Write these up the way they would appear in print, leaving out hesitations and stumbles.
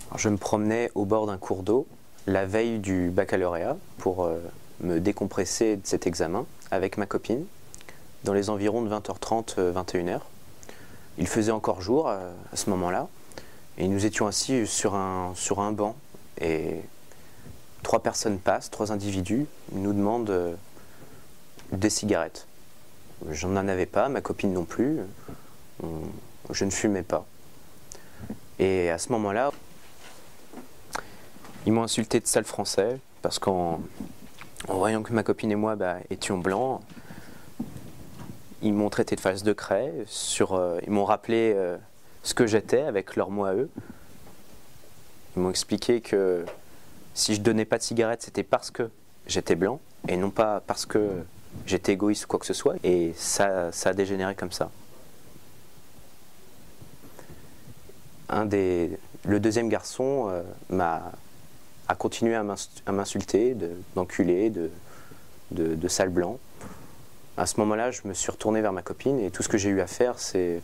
Alors, je me promenais au bord d'un cours d'eau la veille du baccalauréat pour me décompresser de cet examen avec ma copine dans les environs de 20h30, 21h. Il faisait encore jour à ce moment-là et nous étions assis sur un banc et trois personnes passent, trois individus nous demandent des cigarettes. Je n'en avais pas, ma copine non plus, je ne fumais pas. Et à ce moment-là, ils m'ont insulté de sale français parce qu'en voyant que ma copine et moi étions blancs, ils m'ont traité de face de craie, ils m'ont rappelé ce que j'étais avec leurs mots à eux. Ils m'ont expliqué que si je donnais pas de cigarettes, c'était parce que j'étais blanc et non pas parce que j'étais égoïste ou quoi que ce soit. Et ça a dégénéré comme ça. Le deuxième garçon a continué à m'insulter, d'enculé, de sale blanc. À ce moment-là, je me suis retourné vers ma copine et tout ce que j'ai eu à faire, c'est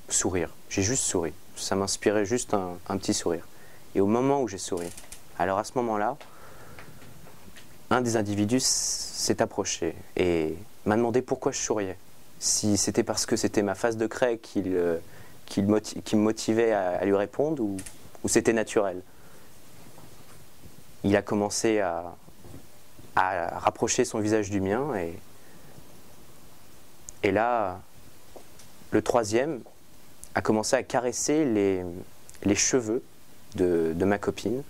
sourire. J'ai juste souri. Ça m'inspirait juste un petit sourire. Et au moment où j'ai souri, alors à ce moment-là, un des individus s'est approché et m'a demandé pourquoi je souriais. Si c'était parce que c'était ma face de craie qui me motivait à lui répondre ou c'était naturel. Il a commencé à rapprocher son visage du mien et là, le troisième a commencé à caresser les cheveux de ma copine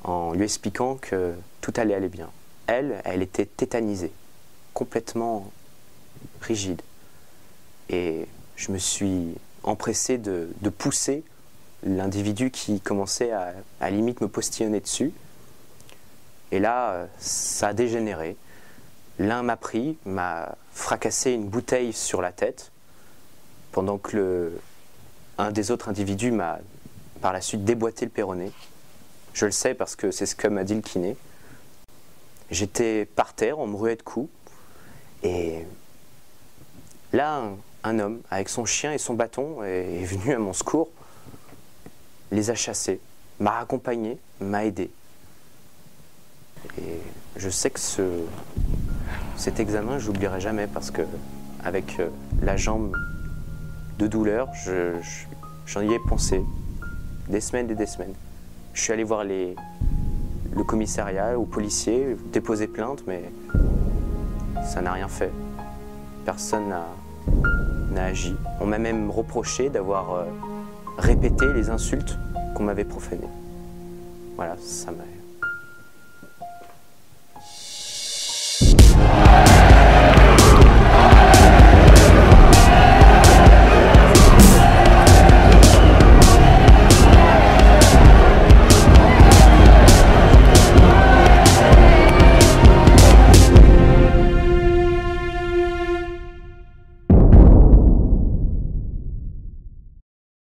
en lui expliquant que tout allait aller bien. Elle était tétanisée, complètement rigide. Et je me suis empressé de pousser l'individu qui commençait à limite me postillonner dessus. Et là, ça a dégénéré. L'un m'a pris, m'a fracassé une bouteille sur la tête, pendant que un des autres individus m'a par la suite déboîté le péroné. Je le sais parce que c'est ce que m'a dit le kiné. J'étais par terre, on me ruait de coups. Et là, un homme, avec son chien et son bâton, est venu à mon secours, les a chassés, m'a accompagné, m'a aidé. Et je sais que cet examen, je l'oublierai jamais parce que, avec la jambe de douleur, j'en y ai pensé des semaines et des semaines. Je suis allé voir le commissariat, aux policiers, déposer plainte, mais ça n'a rien fait. Personne n'a agi. On m'a même reproché d'avoir répété les insultes qu'on m'avait profanées. Voilà, ça m'a